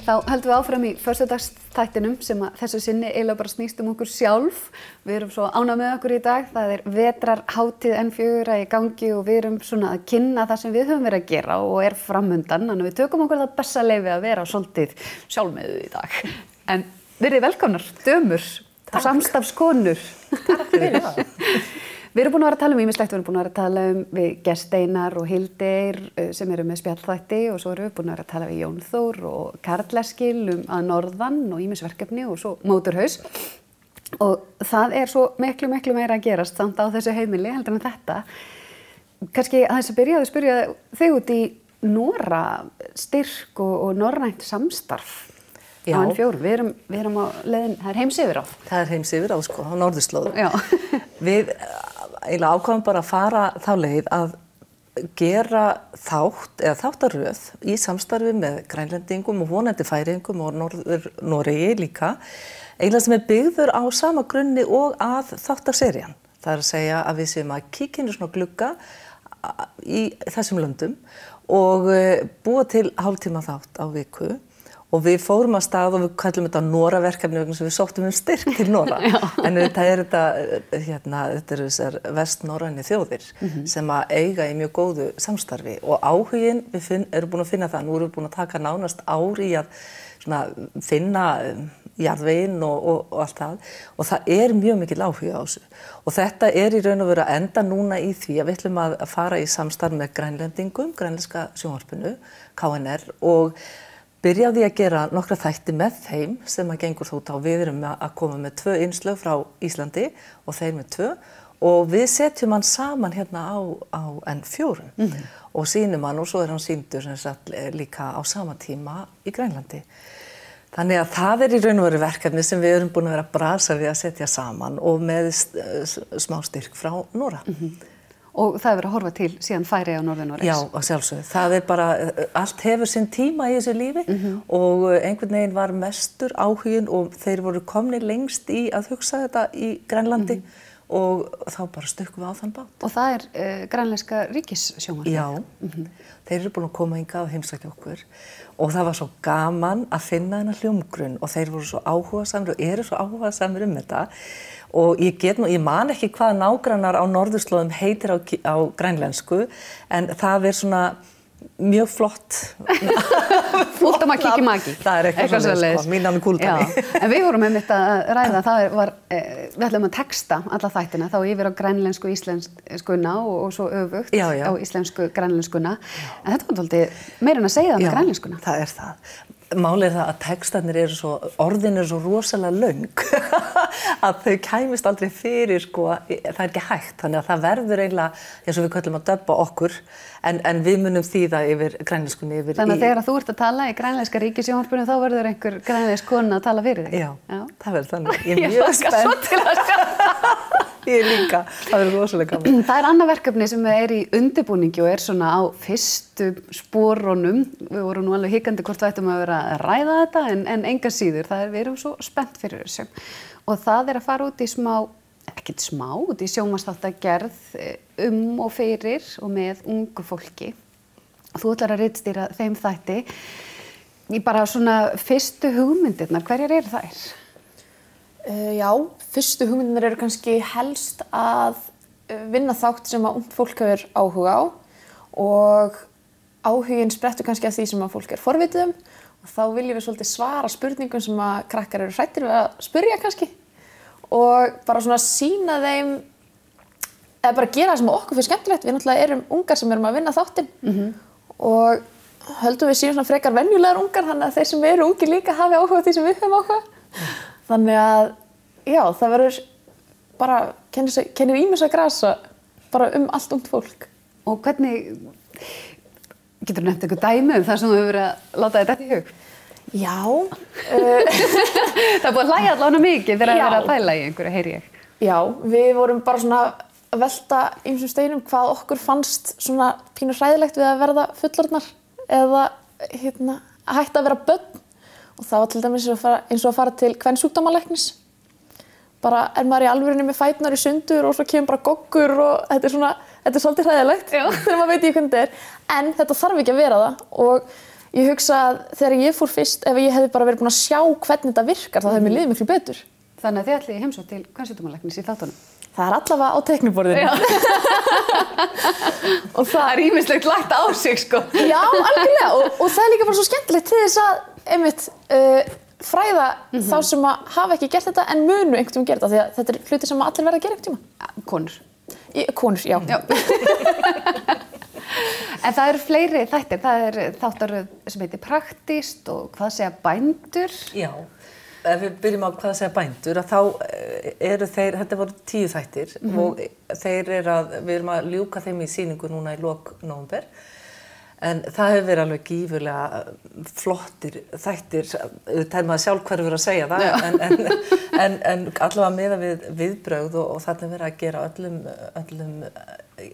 Þá höldum við áfram í föstudagsþættinum sem að þessu sinni eiginlega bara snýst okkur sjálf. Við erum svo ánægð með okkur í dag. Það vetrarhátíð N4 í gangi og við erum svona að kynna það sem við höfum verið að gera og framundan. Þannig við tökum okkur það besta leyfi að vera svolítið sjálfmiðuð í dag. En verið velkomnar, dömur og samstarfskonur. Takk fyrir það. Við erum búin að vera að tala ýmislegt, við erum búin að vera að tala við Gesteinar og Hildir sem eru með spjallþætti og svo erum við búin að vera að tala við Jón Þór og Karl Eskil að norðan og ýmis verkefni og svo Mótorhaus. Og það svo miklu meira að gerast samt á þessu heimili heldur en þetta. Kannski aðeins að byrja að spyrja þig út í Nora styrk og norrænt samstarf. Já. Á N4, við erum á leiðin, það heimsyfiráð. Það heimsyfiráð sko, á norðurslóðum. Já. Við eiginlega ákváðum bara að fara þá leið að gera þáttaröð í samstarfi með grænlendingum og vonandi færingum og Noregi líka. Eiginlega sem byggður á sama grunni og að þáttarserían. Það að segja að við séum að kíkja inn í svona glugga í þessum löndum og búa til hálftíma þátt á viku. Og við fórum að stað og við kallum þetta Nora-verkefni vegna sem við sóttum styrk til Nora. En þetta eru þessar vestnorrænu þjóðir sem að eiga í mjög góðu samstarfi. Og áhuginn, við erum búin að finna það, nú erum við búin að taka nánast ár í að finna jarðveginn og allt það. Og það mjög mikill áhugi á þessu. Og þetta í raun og veru að enda núna í því að við ætlum að fara í samstarf með grænlendingum, grænlenska sjónvarpinu, KNR og byrjaði að gera nokkra þætti með þeim sem að gengur þótt á. Við erum að koma með 2 innslög frá Íslandi og þeir með 2 og við setjum hann saman hérna á N4 og sýnum hann og svo hann sýndur líka á sama tíma í Grænlandi. Þannig að það í raun og veru verkefni sem við erum búin að vera að brasa við að setja saman og með smá styrk frá Nora. Og það verið að horfa til síðan Færeyja og Norður-Noregs. Já, að sjálfsögðu. Það bara, allt hefur sinn tíma í þessu lífi og einhvern veginn var mestur áhuginn og þeir voru komnir lengst í að hugsa þetta í Grænlandi og þá bara stukkum við á þann bát. Og það grænlenska ríkissjónvarpið. Já, þeir eru búin að koma hingað og heimsækja okkur og það var svo gaman að finna þennan hljómgrunn og þeir voru svo áhugasamir og eru svo áhugasamir þetta. Og ég man ekki hvað nágrannar á norðurslóðum heitir á grænlensku, en það svona mjög flott. Útama kikimaki. Það eitthvað svoleiðis, sko, mín námi Kuldani. En við vorum einmitt að ræða, við ætlum að texta alla þættina, þá yfir á grænlensku íslenskuna og svo öfugt á íslensku grænlenskuna. En þetta var svolítið meira en að segja það með grænlenskuna. Það það. Málið það að textarnir orðin svo rosalega löng að þau kæmist aldrei fyrir, sko, það ekki hægt. Þannig að það verður eiginlega, eins og við köllum að dubba okkur, en við munum þýða yfir grænlenskunni. Þannig að þegar þú ert að tala í grænlenska ríkissjónvarpinu, þá verður einhver grænlensk kona að tala fyrir þig? Já, það verður þannig. Ég mjög spennt. Ég líka, það verður rosalega gaman. Það annað verkefni sem í undirbúningi og svona á fyrstu sporunum. Við vorum nú alveg hikandi hvort við ættum að vera að ræða þetta, en enga síður. Við erum svo spennt fyrir þessu. Og það að fara út í út í sjónvarpsþáttagerð og fyrir og með ungu fólki. Þú ætlar að ritstýra þeim þætti. Í bara svona fyrstu hugmyndirnar, hverjar eru þær? Já, fyrstu hugmyndirnar eru kannski helst að vinna þátt sem að ungt fólk hefur áhuga á og áhuginn sprettur kannski af því sem að fólk forvitið og þá viljum við svolítið svara spurningum sem að krakkar eru hræddir við að spyrja kannski og bara svona sýna þeim eða bara gera það sem okkur finnst skemmtilegt. Við náttúrulega erum ungar sem erum að vinna þáttinn og höldum við séum svona frekar venjulegar ungar þannig að þeir sem eru ungir líka hafi áhuga á því sem við höfum áhuga. Þannig að, já, það verður bara, kennir ýmis að grasa bara allt ungt fólk. Og hvernig, getur þú nefnt eitthvað dæmi það sem þú hefur verið að láta þetta í hug? Já. Það búið að hlæja allavega mikið þegar það að pæla í einhverju, heyri ég. Já, við vorum bara svona að velta ýmsum steinum hvað okkur fannst svona pínu hræðilegt við að verða fullorðnar eða að hætta að vera börn. Og það var til dæmis eins og að fara til kvensjúkdómalæknis. Bara maður í alvörunni með fæturnar í sundur og svo kemur bara goggur og þetta er svolítið hræðilegt þegar maður veit ekki hvernig þetta En þetta þarf ekki að vera það og Ég hugsa að þegar ég fór fyrst, ef ég hefði bara verið búin að sjá hvernig þetta virkar, þá hefði mér liðið miklu betur. Þannig að þið ætlið í heimsókn til kvensjúkdómalæknis í þáttunum. Það allavega á teikniborðinu. Og það er ýmislegt lagt á sig, sko. Já, algjörlega. Og það er líka bara svo skemmtilegt til þess að, einmitt, fræða þá sem að hafa ekki gert þetta en munu einhvern tímann gera þetta, því að þetta er hluti sem allir verða að gera einhvern tímann. Konur. Konur, já. En það eru fleiri þættir, það er þáttaröð sem heitir Praktískt og Hvað segja bændur? Já, ef við byrjum á Hvað segja bændur, að þá eru þeir, þetta voru 10 þættir og við erum að ljúka þeim í sýningu núna í lok nóvember. En það hefur verið alveg gífurlega flottir þættir, það er maður sjálfhverfur að segja það, en allavega miðað við viðbrögð og þarna er verið að gera öllum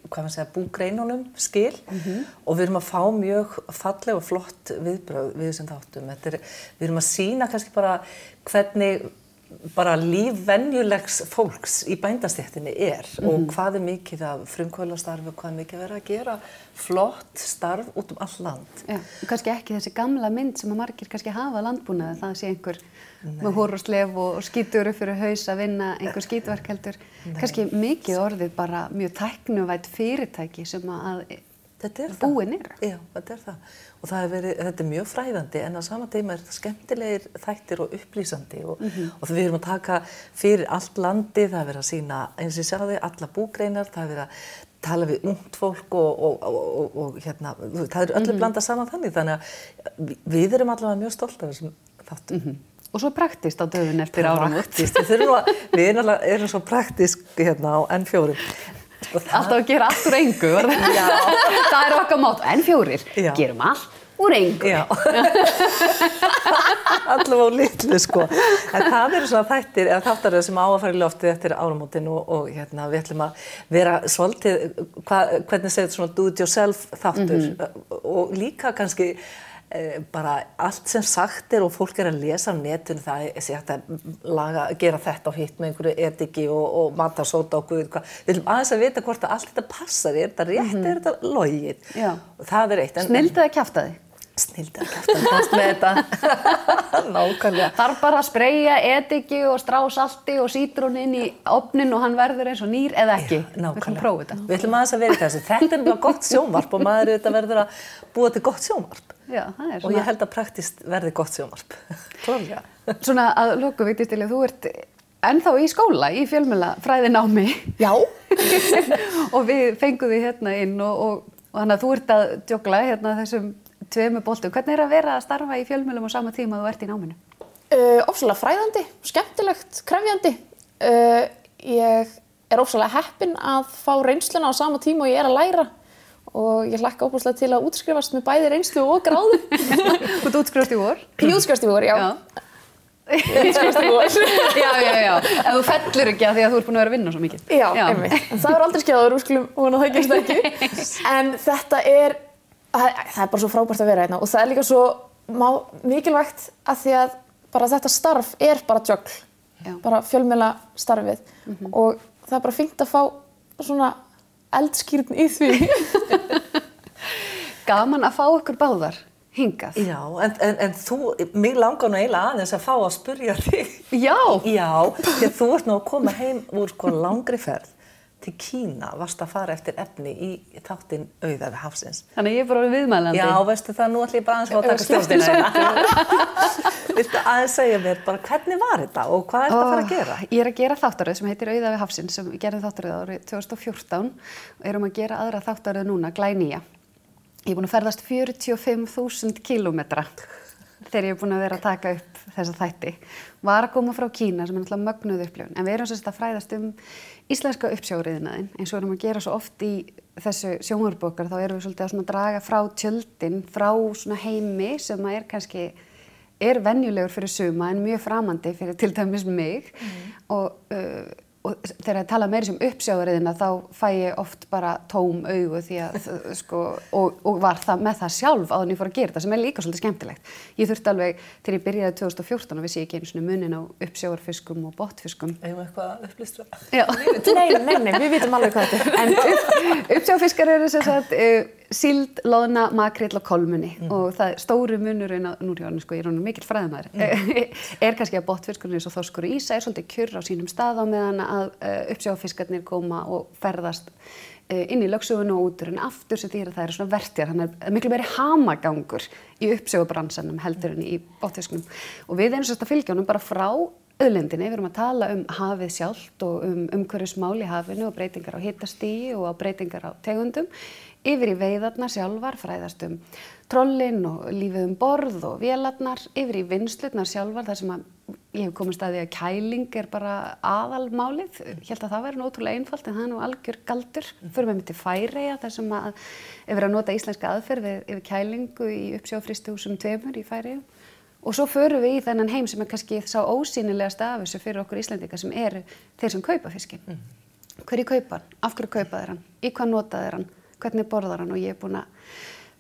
hvað maður segja, búgreinunum skil og við erum að fá mjög falleg og flott viðbrögð við þessum þáttum. Við erum að sýna kannski bara hvernig bara líf venjulegs fólks í bændastéttinni og hvað er mikið af frumkvöðlastarfi og hvað er mikið verið að gera flott starf út all land. Já, kannski ekki þessi gamla mynd sem að margir kannski hafa landbúnaði, það sé einhver með hórurslef og skítur upp fyrir haus að vinna einhver skítverk heldur. Kannski mikið orðið bara mjög tæknivædd fyrirtæki sem að búin eru. Já, þetta er það. Og þetta er mjög fræðandi en á sama tíma er þetta skemmtilegir þættir og upplýsandi og við erum að taka fyrir allt landi, það er verið að sýna, eins og ég sagði, alla búgreinar, það er verið að tala við ungt fólk og hérna, það er öllu blandað saman þannig að við erum allavega mjög stolt af þessum þáttum. Og svo praktískt á dögun eftir áramót. Við erum svo praktísk hérna á N4. Alltaf að gera allt úr engu, já. Það er okkar mát, N4, gerum allt úr engu. Já, allavega á litlu sko. En það eru svona þættir, eða þáttaröð sem á að fara í loftið eftir áramótin og hérna við ætlum að vera svolítið, hvernig segir þetta svona do it yourself þáttur og líka kannski bara allt sem sagt og fólk að lesa á netinu, það sé hægt að gera þetta og hitt með einhverju ediki og matarsóta og guð hvað. Við viljum aðeins að vita hvort að allt þetta passar, er þetta rétt, er þetta logið? Já. Það er eitt. Snilldið að kjaftaði? Snilldið að kjaftaði, fannst með þetta. Nákvæmlega. Þarf bara að spreyja ediki og strá salti og sítrónu inn í ofnin og hann verður eins og nýr eða ekki? Já, nákvæmlega. Við ætlum að prófa þetta. Við ætlum aðeins að vera í þessu. Þetta er mjög gott sjónvarp og maður verður að búa til gott sjónvarp. Já, það er svona. Og ég held að praktískt verði gott sjónvarp. Klárlega. Svona að loku, Vigdís Diljá, þú ert ennþá í skóla, í fjölmiðlafræðinámi. Já. Og við fengum þig hérna inn og þannig að þú ert að djógla hérna þessum 2 boltum. Hvernig er að vera að starfa í fjölmiðlum á sama tíma að þú ert í náminu? Ofsalega fræðandi, skemmtilegt, krefjandi. Ég er ofsalega heppin að fá reynsluna á sama tíma og ég er að læra. Og ég hlakka óbúslega til að útskrifast með bæði reynslu og gráðu. Þú útskrifast í vor? Ég útskrifast í vor, já. Ég útskrifast í vor. Já. En þú fellur ekki að því að þú ert búin að vera að vinna svo mikið. Já. Einmitt. En það er aldrei skjáður, við skulum vona það gerist ekki. En þetta það er bara svo frábært að vera hérna. Og það er líka svo mikilvægt að því að bara þetta starf er bara djögl. Bara fjölmiðla starfið. Og það er bara fínt að fá svona eldskírn í því. Gaman að fá okkur báðar hingað. Já, en mig langar nú eiginlega aðeins að fá að spyrja þig. Já. Já, því að þú ert nú að koma heim úr sko langri ferð til Kína, varst að fara eftir efni í þáttinn Auða við hafsins. Þannig ég er bara viðmælandi. Já, veistu það, nú ætlum ég bara aðeins að taka stjórnina hérna. Viltu aðeins segja mér bara hvernig var þetta og hvað ertu að fara að gera? Ég er að gera þáttaröð sem heitir Auða við hafsins sem gerði þáttaröð árið 2014 og erum að gera aðra þáttaröð núna, glænýja. Ég er búin að ferðast 45.000 kílómetra þegar ég er búin að vera að taka upp þessa þætti. Var að koma frá Kína sem er náttúrulega mögnuð upplifun. En við erum sem sagt að fræðast íslenska uppsjávar이ðnaðinn eins og erum að gera svo oft í þessu sjónvarpi okkar, þá erum við svolítið að draga frá tjöldin, frá svona heimi sem er kannski venjulegur fyrir suma en mjög framandi fyrir til dæmis mig og þegar ég tala meira sem uppsjávar이ðina þá fæ ég oft bara tóm augu því að sko og var það með það sjálf áður en ég fór að gera þetta sem er líka svolítið skemmtilegt. Ég þurfti alveg þegar ég byrjaði 2014 og vissi ég ekki einu svona munin á uppsjávarfiskum og botnfiskum. Eigum eitthvað upplýst? Já. Nei, við vitum alveg hvað þetta er. En uppsjávarfiskar eru sem sagt síld, loðna, makríll og kolmunni og það stóru munurinn að, nú er ég sko, ég er mikill fræðamaður, er kannski að botnfiskurinn eins og þorskur og ýsa er svolítið kjurr á sínum stað á meðan að uppsjávarfiskarnir koma og ferðast inn í lögsögunni og út úr henni aftur sem þýðir að það eru svona vertjar, þannig að miklu meiri hamagangur í uppsjávarbrandsanum heldur en í botnfiskunum og við erum sérst að fylgja honum bara frá auðlindinni, við erum að tala hafið sjálft og umhverfismál í hafinu og breytingar á hitastigi og á breytingar á tegundum, yfir í veiðarnar sjálfar, fræðast trollin og lífið borð og vélarnar, yfir í vinnslurnar sjálfar, þar sem að ég hef komist að því að kæling er bara aðalmálið, ég held að það væri ótrúlega einfalt en það er nú algjör galdur, förum við til Færeyja þar sem að er verið að nota íslenska aðferð yfir kælingu í uppsjávarfrystihúsum 2 í Færeyjum. Og svo förum við í þennan heim sem er kannski sá ósýnilegasta af þessu fyrir okkur Íslendinga sem eru þeir sem kaupa fiskinn. Hverju kaupa hann? Af hverju kaupa þeir hann? Í hvað nota þeir hann? Hvernig borðar hann? Og ég er búin að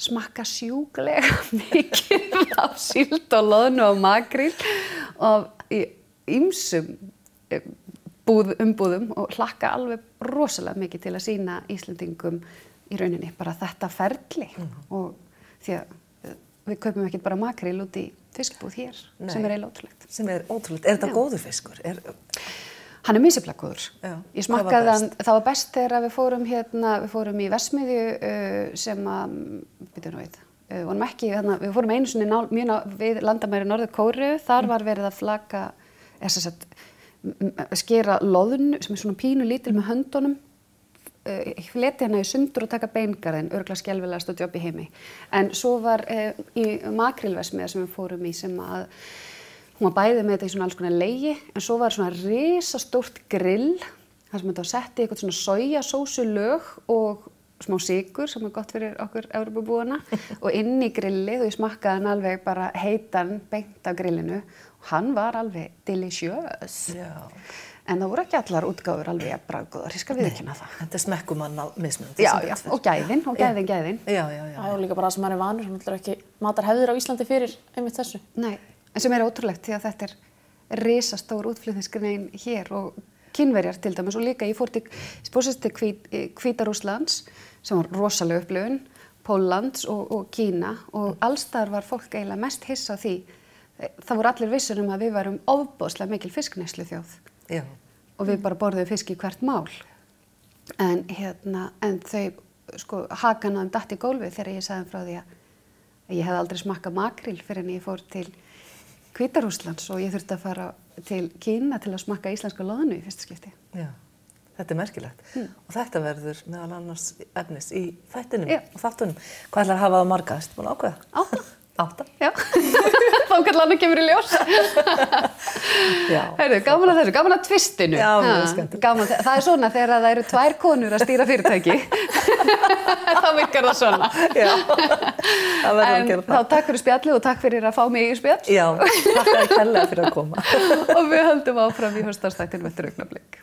smakka sjúklega mikið af síld og loðnu og makríl og í ýmsum umbúðum og hlakka alveg rosalega mikið til að sýna Íslendingum í rauninni bara þetta ferli og því að við kaupum ekki bara makríl út í fiskbúð hér, sem er eiginlega ótrúlegt. Sem er ótrúlegt. Er þetta góður fiskur? Hann er misjafnlega góður. Ég smakkaði hann, það var best þegar við fórum í verksmiðju sem að, vorum ekki, við fórum einu sinni við landamæri Norður Kóreu, þar var verið að flaka, skera loðnu sem er svona pínu lítil með höndunum, fleti hana í sundur og taka beingarðin, örugglega skelfilegasta jobb í heimi. En svo var í makrílverksmiðja sem við fórum í sem að hún var bæði með þetta í svona alls konar legi, en svo var svona risastórt grill, þar sem þetta var sett í eitthvað svona sojasósulög og smá sykur sem er gott fyrir okkur Evrópubúana og inn í grillið og ég smakkaði hann alveg bara heitan beint af grillinu og hann var alveg delicious. Já. En það voru ekki allar útgáfur alveg bragðgóðar, ég skal viðurkenna það. Þetta er smekkumann á mismunandi. Já, og gæðin. Já. Og líka bara sem maður er vanur, hann ætlar ekki matarhefðir á Íslandi fyrir einmitt þessu. Nei, en sem er ótrúlegt því að þetta er risastór útflutningsgrein hér og Kínverjar til dæmis og líka ég fór til Hvíta-Rússlands sem var rosalega upplifun, Póllands og Kína og allsstaðar var fólk eiginlega mest hissa á því. Það voru allir vissir að við værum ofboðslega mikil fiskneyslu þjóð. Já. Og við bara borðum fisk í hvert mál. En þau, sko, hakan á þeim datt í gólfið þegar ég sagði frá því að ég hefði aldrei smakkað makríl fyrir en ég fór til Hvíta-Rússlands og ég þurfti að fara til Kína til að smakka íslenska loðnu í fyrsta skipti. Já, þetta er merkilegt. Og þetta verður meðal annars efnis í þættinum og þáttunum. Hvað ætlar að hafa það marga? Ertu búin að ákveða? 8. Já, þá kallar hann kemur í ljós. Já. Heyrðu, gaman að þessu, gaman að tvistinu. Já, mjög skemmtilegt. Það er svona þegar það eru 2 konur að stýra fyrirtæki. Þá virkar það svona. Já, það verður að gera það. Þá takk fyrir spjallið og takk fyrir að fá mig í spjall. Já, takk að kærlega fyrir að koma. Og við höldum áfram í höstarstættinum eftir augnablik.